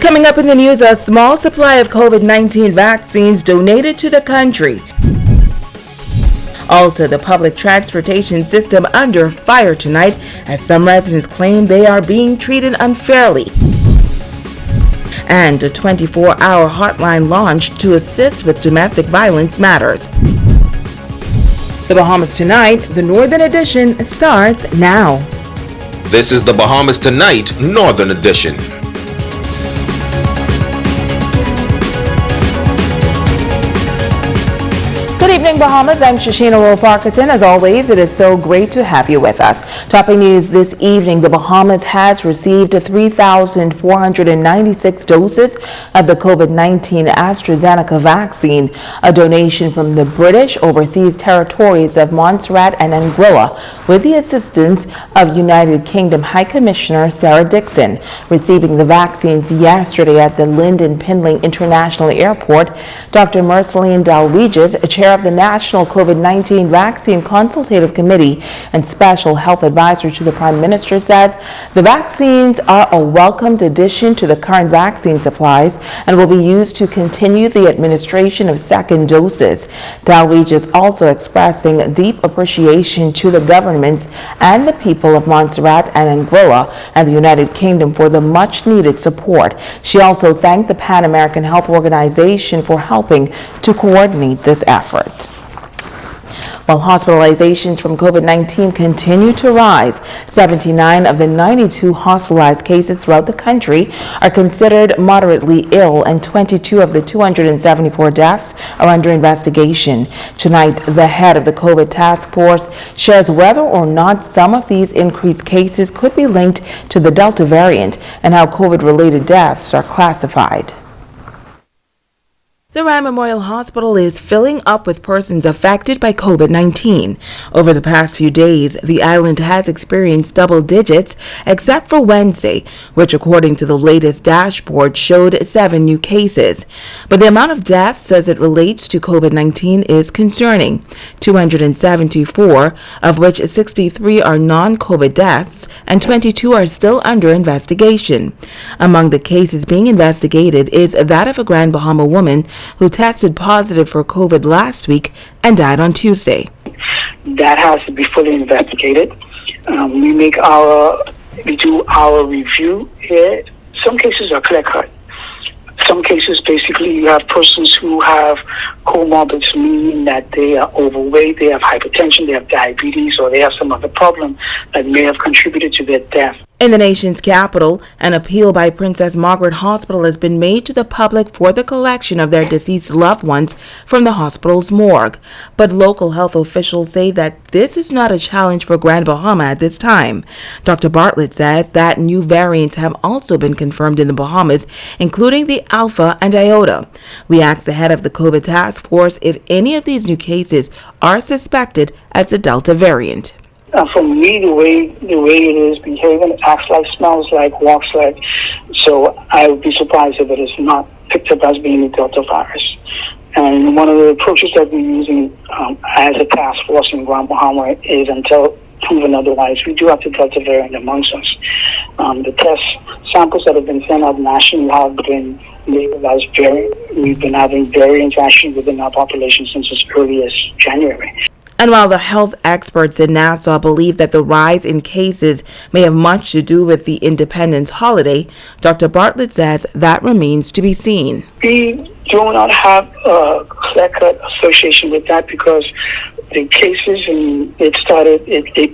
Coming up in the news, a small supply of COVID-19 vaccines donated to the country. Also, the public transportation system under fire tonight as some residents claim they are being treated unfairly. And a 24-hour hotline launched to assist with domestic violence matters. The Bahamas Tonight, the Northern Edition, starts now. This is the Bahamas Tonight, Northern Edition. Good evening, Bahamas. I'm Shoshana Rowe-Parkinson. As always, it is so great to have you with us. Topping news this evening, the Bahamas has received 3,496 doses of the COVID-19 AstraZeneca vaccine, a donation from the British Overseas Territories of Montserrat and Anguilla, with the assistance of United Kingdom High Commissioner Sarah Dixon. Receiving the vaccines yesterday at the Lyndon Pinling International Airport, Dr. Marceline Dalweges, chair of the National COVID-19 Vaccine Consultative Committee and Special Health Advisor to the Prime Minister, says the vaccines are a welcomed addition to the current vaccine supplies and will be used to continue the administration of second doses. Dalweges also expressing deep appreciation to the governments and the people of Montserrat and Anguilla and the United Kingdom for the much-needed support. She also thanked the Pan American Health Organization for helping to coordinate this effort. While hospitalizations from COVID-19 continue to rise, 79 of the 92 hospitalized cases throughout the country are considered moderately ill, and 22 of the 274 deaths are under investigation. Tonight, the head of the COVID task force shares whether or not some of these increased cases could be linked to the Delta variant and how COVID-related deaths are classified. The Ryan Memorial Hospital is filling up with persons affected by COVID-19. Over the past few days, the island has experienced double digits, except for Wednesday, which according to the latest dashboard showed 7 new cases. But the amount of deaths as it relates to COVID-19 is concerning. 274, of which 63 are non-COVID deaths, and 22 are still under investigation. Among the cases being investigated is that of a Grand Bahama woman who tested positive for COVID last week and died on Tuesday. That has to be fully investigated. We do our review here. Some cases are clear-cut. Some cases, basically, you have persons who have comorbids, meaning that they are overweight, they have hypertension, they have diabetes, or they have some other problem that may have contributed to their death. In the nation's capital, an appeal by Princess Margaret Hospital has been made to the public for the collection of their deceased loved ones from the hospital's morgue. But local health officials say that this is not a challenge for Grand Bahama at this time. Dr. Bartlett says that new variants have also been confirmed in the Bahamas, including the Alpha and Iota. We asked the head of the COVID task force if any of these new cases are suspected as the Delta variant. For me, the way it is behaving, it acts like, smells like, walks like. So I would be surprised if it is not picked up as being a Delta virus. And one of the approaches that we're using as a task force in Grand Bahama is, until proven otherwise, we do have the Delta variant amongst us. The test samples that have been sent out nationally have been labeled as variant. We've been having variants actually within our population since as early as January. And while the health experts in Nassau believe that the rise in cases may have much to do with the Independence holiday, Dr. Bartlett says that remains to be seen. We do not have a clear-cut association with that because the cases, they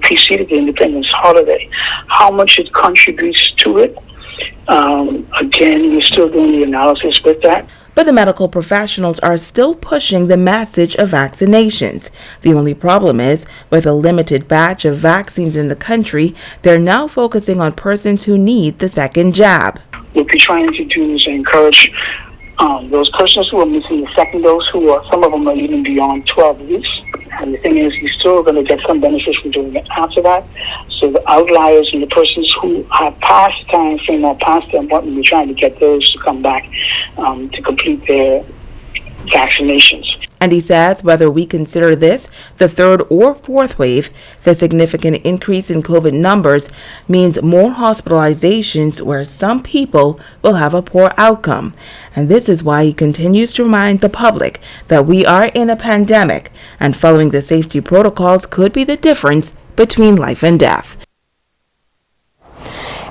preceded the Independence holiday. How much it contributes to it, again, we're still doing the analysis with that. But the medical professionals are still pushing the message of vaccinations. The only problem is, with a limited batch of vaccines in the country, they're now focusing on persons who need the second jab. What we're trying to do is encourage those persons who are missing the second dose, some of them are even beyond 12 weeks. And the thing is, you're still going to get some benefits from doing it after that. So the outliers and the persons who have passed time frame or past their appointment, we're trying to get those to come back to complete their vaccinations. And he says whether we consider this the third or fourth wave, the significant increase in COVID numbers means more hospitalizations where some people will have a poor outcome. And this is why he continues to remind the public that we are in a pandemic and following the safety protocols could be the difference between life and death.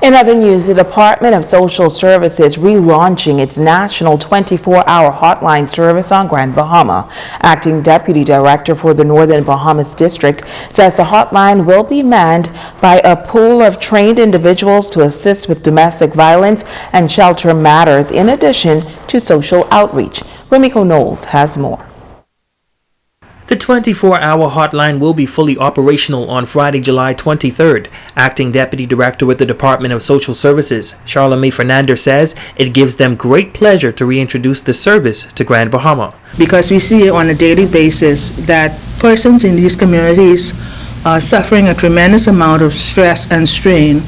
In other news, the Department of Social Services relaunching its national 24-hour hotline service on Grand Bahama. Acting Deputy Director for the Northern Bahamas District says the hotline will be manned by a pool of trained individuals to assist with domestic violence and shelter matters in addition to social outreach. Remiko Knowles has more. The 24-hour hotline will be fully operational on Friday, July 23rd. Acting Deputy Director with the Department of Social Services, Charlamagne Fernandez, says it gives them great pleasure to reintroduce the service to Grand Bahama. Because we see on a daily basis that persons in these communities are suffering a tremendous amount of stress and strain,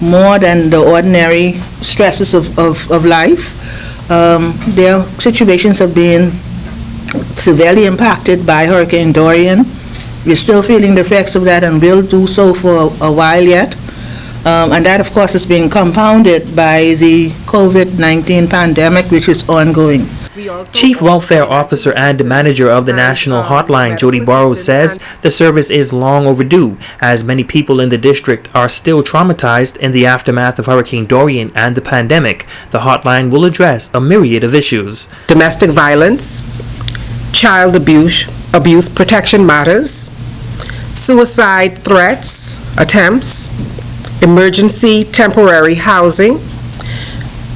more than the ordinary stresses of life. Their situations are being severely impacted by Hurricane Dorian. We're still feeling the effects of that and will do so for a while yet. And that, of course, is being compounded by the COVID-19 pandemic, which is ongoing. Chief Welfare Officer and Manager of the National Hotline, Jody Burrows, says the service is long overdue, as many people in the district are still traumatized in the aftermath of Hurricane Dorian and the pandemic. The hotline will address a myriad of issues. Domestic violence, child abuse protection matters, suicide threats, attempts, emergency temporary housing,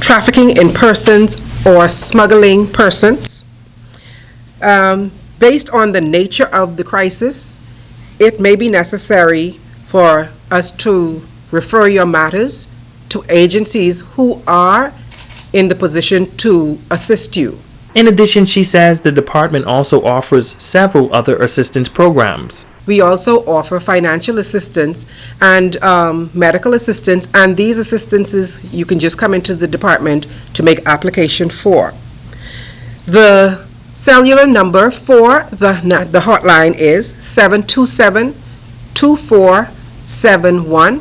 trafficking in persons or smuggling persons. Based on the nature of the crisis, it may be necessary for us to refer your matters to agencies who are in the position to assist you. In addition, she says the department also offers several other assistance programs. We also offer financial assistance and medical assistance, and these assistances you can just come into the department to make application for. The cellular number for the hotline is 727-2471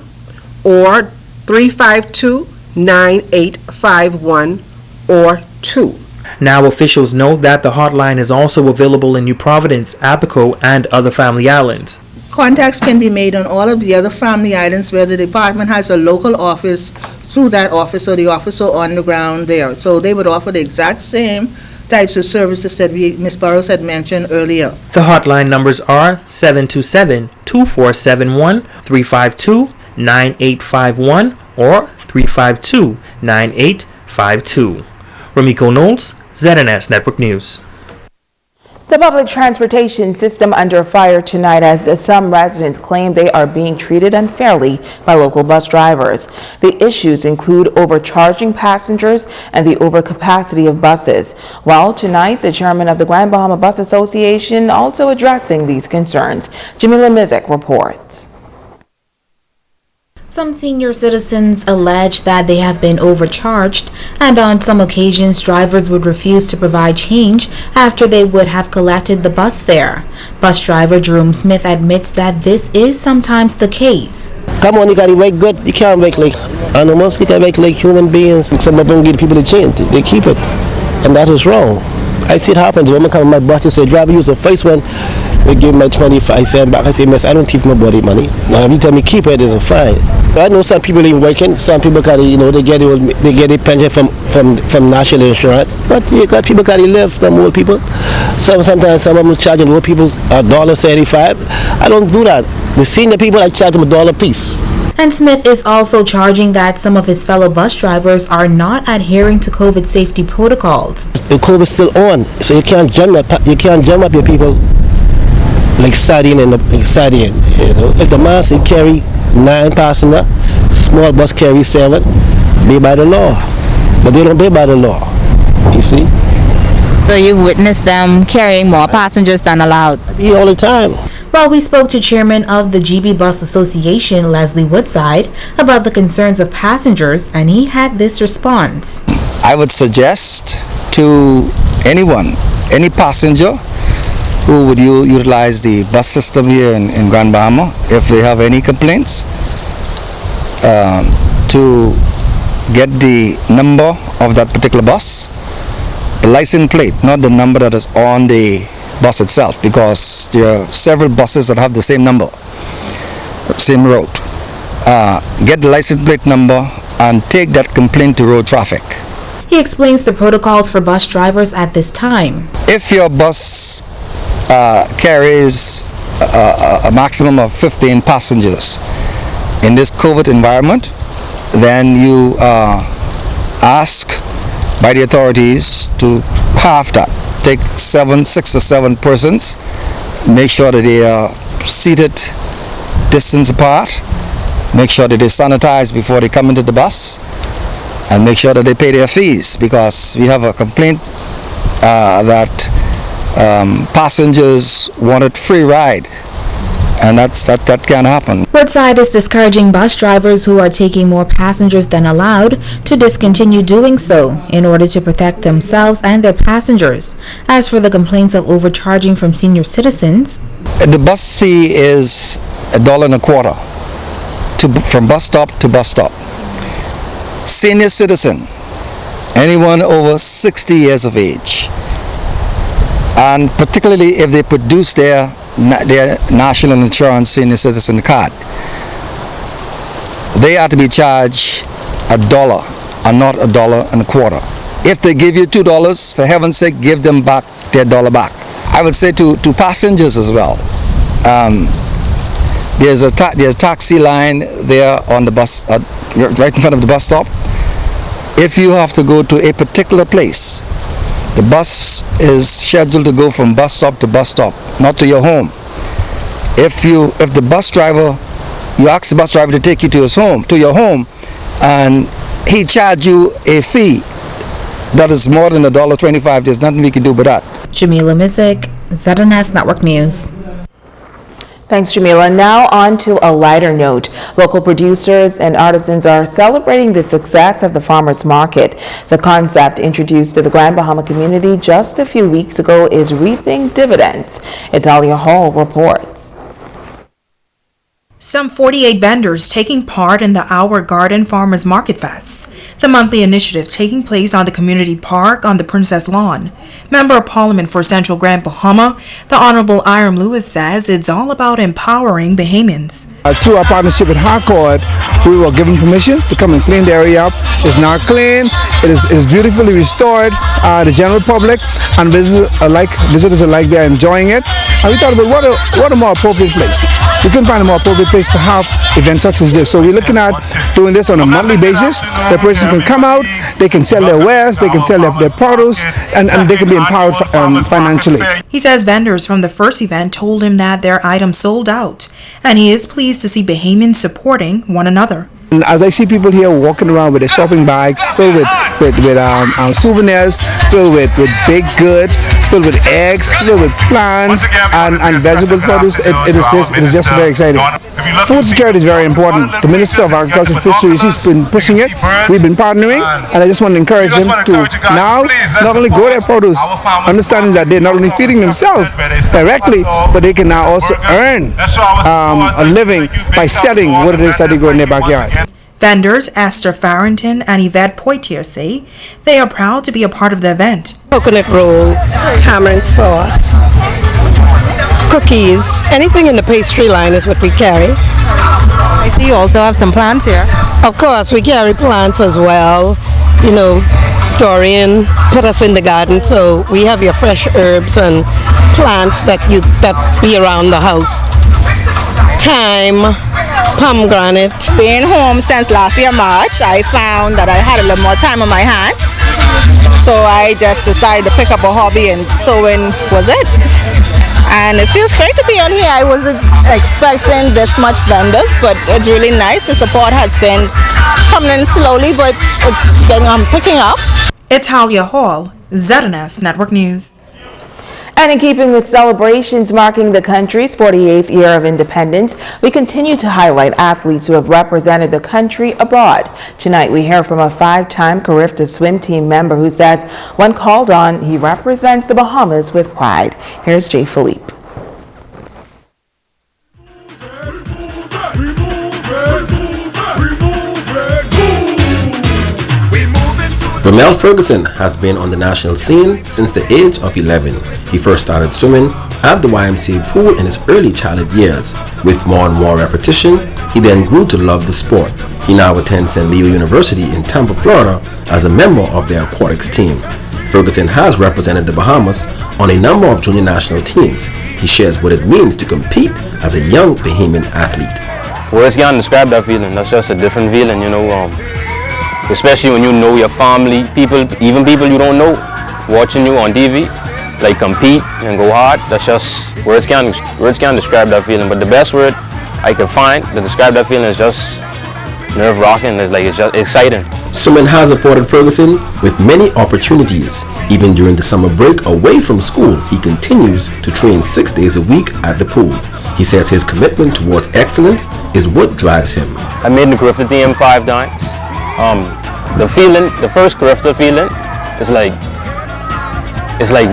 or 352-9851 or 2. Now, officials note that the hotline is also available in New Providence, Abaco, and other Family Islands. Contacts can be made on all of the other Family Islands where the department has a local office through that office or the officer on the ground there. So they would offer the exact same types of services that Ms. Burrows had mentioned earlier. The hotline numbers are 727-2471, 352-9851, or 352-9852. Remiko Knowles, ZNS Network News. The public transportation system under fire tonight as some residents claim they are being treated unfairly by local bus drivers. The issues include overcharging passengers and the overcapacity of buses. While tonight, the chairman of the Grand Bahama Bus Association also addressing these concerns. Jamila Mizik reports. Some senior citizens allege that they have been overcharged, and on some occasions drivers would refuse to provide change after they would have collected the bus fare. Bus driver Jerome Smith admits that this is sometimes the case. Come on, you gotta work good. You can't work like animals, you gotta work like human beings. Some of them give people the change, they keep it, and that is wrong. I see it happen. The woman come on my bus and say, driver, use the first one. They give me 25 cents back. I say, miss, I don't give nobody money. Now, if you tell me keep it, it's fine. But I know some people ain't working. Some people can, they get a pension from national insurance. But you got people can live, them old people. Sometimes some of them charging old people $1.75. I don't do that. The senior people, I charge them $1 a piece. And Smith is also charging that some of his fellow bus drivers are not adhering to COVID safety protocols. The COVID is still on, so you can't jam up your people like sardine and sardine. If the mass carry 9 passengers, small bus carry 7, they by the law, but they don't obey by the law. You see. So you've witnessed them carrying more passengers than allowed? Yeah, all the time. Well, we spoke to Chairman of the GB Bus Association, Leslie Woodside, about the concerns of passengers, and he had this response. I would suggest to anyone, any passenger, who would utilize the bus system here in Grand Bahama, if they have any complaints, to get the number of that particular bus, the license plate, not the number that is on the bus itself, because there are several buses that have the same number, same route. Get the license plate number and take that complaint to road traffic. He explains the protocols for bus drivers at this time. If your bus carries a maximum of 15 passengers in this COVID environment, then you ask by the authorities to half that. Take 6 or 7 persons, make sure that they are seated distance apart, make sure that they sanitize before they come into the bus, and make sure that they pay their fees, because we have a complaint that passengers wanted free ride, and that can't happen. Woodside is discouraging bus drivers who are taking more passengers than allowed to discontinue doing so in order to protect themselves and their passengers. As for the complaints of overcharging from senior citizens, the bus fee is $1.25 from bus stop to bus stop. Senior citizen, anyone over 60 years of age, and particularly if they produce their national insurance senior citizen card, they are to be charged $1 and not $1.25. If they give you $2, for heaven's sake, give them back their $1 back. I would say to passengers as well, there's a taxi line there on the bus, right in front of the bus stop. If you have to go to a particular place, the bus is scheduled to go from bus stop to bus stop, not to your home. If the bus driver, you ask the bus driver to take you to your home, and he charge you a fee that is more than $1.25, there's nothing we can do with that. Jamila Mizik, ZNS Network News. Thanks, Jamila. Now on to a lighter note. Local producers and artisans are celebrating the success of the farmers market. The concept, introduced to the Grand Bahama community just a few weeks ago, is reaping dividends. Italia Hall reports. Some 48 vendors taking part in the Our Garden Farmers Market Fest, the monthly initiative taking place on the community park on the Princess Lawn. Member of Parliament for Central Grand Bahama, the Honorable Iram Lewis says it's all about empowering Bahamians. Through our partnership with Harcourt, we were given permission to come and clean the area up. It's now clean, it is beautifully restored. The general public and visitors alike, they're enjoying it. And we thought about what a more appropriate place. We couldn't find a more appropriate place to have events such as this. So we're looking at doing this on a monthly basis. The person can come out, they can sell their wares, they can sell their produce, and they can be empowered financially. He says vendors from the first event told him that their items sold out, and he is pleased to see Bahamians supporting one another. And as I see people here walking around with their shopping bags filled with souvenirs, filled with baked goods, filled with eggs, filled with plants and vegetable produce, it is just very exciting. Food security is very important. The Minister of Agriculture and Fisheries, he's been pushing it. We've been partnering, and I just want to encourage them to now not only grow their produce, understanding that they're not only feeding themselves directly, but they can now also earn a living by selling what it is that they grow in their backyard. Vendors Esther Farrington and Yvette Poitier say they are proud to be a part of the event. Coconut roll, tamarind sauce, cookies, anything in the pastry line is what we carry. I see you also have some plants here. Of course, we carry plants as well. You know, Dorian put us in the garden, so we have your fresh herbs and plants that be around the house. Thyme, pomegranate. Being home since last year March, I found that I had a little more time on my hand, so I just decided to pick up a hobby, and sewing was it. And it feels great to be on here. I wasn't expecting this much vendors, but it's really nice. The support has been coming in slowly, but it's picking up. Italia Hall, ZNS Network News. And in keeping with celebrations marking the country's 48th year of independence, we continue to highlight athletes who have represented the country abroad. Tonight, we hear from a 5-time Carifta swim team member who says when called on, he represents the Bahamas with pride. Here's Jay Philippe. Romel Ferguson has been on the national scene since the age of 11. He first started swimming at the YMCA pool in his early childhood years. With more and more repetition, he then grew to love the sport. He now attends St. Leo University in Tampa, Florida as a member of their aquatics team. Ferguson has represented the Bahamas on a number of junior national teams. He shares what it means to compete as a young Bahamian athlete. Words can't describe that feeling. That's just a different feeling, especially when you know your family, even people you don't know, watching you on TV, like compete and go hard. That's just, words can't describe that feeling. But the best word I can find to describe that feeling is just nerve-wracking. It's just exciting. Swimming has afforded Ferguson with many opportunities. Even during the summer break away from school, he continues to train 6 days a week at the pool. He says his commitment towards excellence is what drives him. I made the Carifta team 5 times. The feeling, the first Carifta feeling, it's like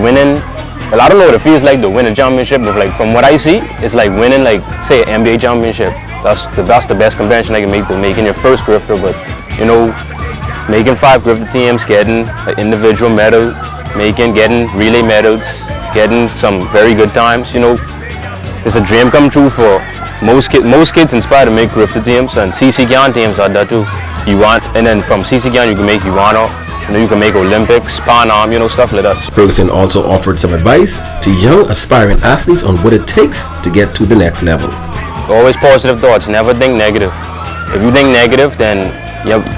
winning. Well, I don't know what it feels like to win a championship, but from what I see, it's like winning, say, an NBA championship. That's the best comparison I can make to making your first Carifta. But making 5 Carifta teams, getting an individual medal, getting relay medals, getting some very good times. It's a dream come true for most kids inspired to make Carifta teams, and CCCAN teams are that too. And then from CCCAN you can make UANA, you can make Olympics, Pan Am, stuff like that. Ferguson also offered some advice to young aspiring athletes on what it takes to get to the next level. Always positive thoughts, never think negative. If you think negative, then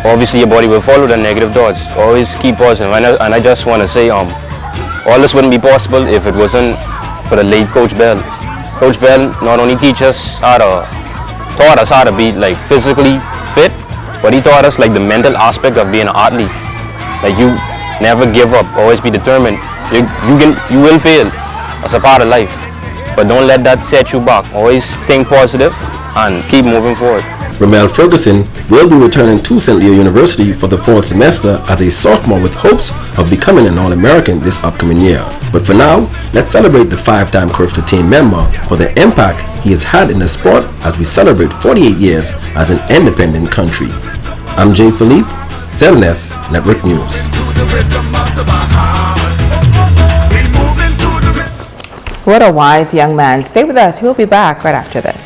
obviously your body will follow the negative thoughts. Always keep positive. And I just want to say, all this wouldn't be possible if it wasn't for the late Coach Bell. Coach Bell not only taught us how to be physically fit, but he taught us the mental aspect of being an athlete. You never give up, always be determined. You will fail, that's a part of life, but don't let that set you back. Always think positive and keep moving forward. Romel Ferguson will be returning to St. Leo University for the fall semester as a sophomore with hopes of becoming an All-American this upcoming year. But for now, let's celebrate the 5-time Carifta team member for the impact he has had in the sport as we celebrate 48 years as an independent country. I'm Jay Philippe, ZNS Network News. What a wise young man. Stay with us. We'll be back right after this.